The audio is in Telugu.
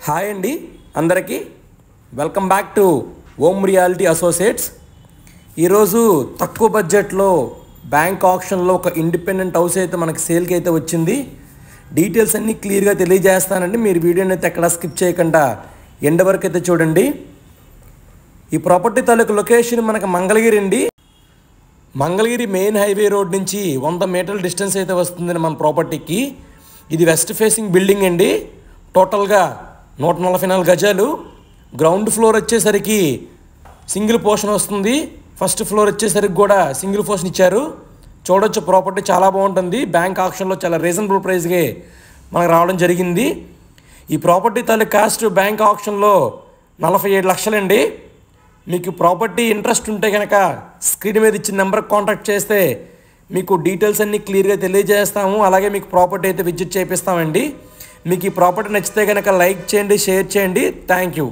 హాయ్ అండి అందరికీ welcome back two ohm reality associates. ఈరోజు తక్కువ బడ్జెట్లో బ్యాంక్ ఆప్షన్లో ఒక ఇండిపెండెంట్ హౌస్ అయితే మనకి సేల్కి అయితే వచ్చింది. డీటెయిల్స్ అన్నీ క్లియర్గా తెలియజేస్తానండి. మీరు వీడియోని అయితే ఎక్కడ స్కిప్ చేయకుండా ఎండ్ వరకు అయితే చూడండి. ఈ ప్రాపర్టీ తాలూకు లొకేషన్ మనకి మంగళగిరి అండి. మంగళగిరి మెయిన్ హైవే రోడ్ నుంచి 100 మీటర్ల డిస్టెన్స్ అయితే వస్తుందండి మన ప్రాపర్టీకి. ఇది వెస్ట్ ఫేసింగ్ బిల్డింగ్ అండి. టోటల్గా 144 గజాలు. గ్రౌండ్ ఫ్లోర్ వచ్చేసరికి సింగిల్ పోర్షన్ వస్తుంది. ఫస్ట్ ఫ్లోర్ వచ్చేసరికి కూడా సింగిల్ పోర్షన్ ఇచ్చారు. చూడొచ్చు, ప్రాపర్టీ చాలా బాగుంటుంది. బ్యాంక్ ఆప్షన్లో చాలా రీజనబుల్ ప్రైస్గా మనకు రావడం జరిగింది. ఈ ప్రాపర్టీ తాలూకు కాస్ట్ బ్యాంక్ ఆప్షన్లో 47 లక్షలండి. మీకు ప్రాపర్టీ ఇంట్రెస్ట్ ఉంటే కనుక స్క్రీన్ మీద ఇచ్చిన నెంబర్కి కాంటాక్ట్ చేస్తే మీకు డీటెయిల్స్ అన్నీ క్లియర్గా తెలియజేస్తాము. అలాగే మీకు ప్రాపర్టీ అయితే విజిట్ చేపిస్తామండి. మీకు ఈ ప్రాపర్టీ నచ్చితే కనుక లైక్ చేయండి, షేర్ చేయండి. Thank you.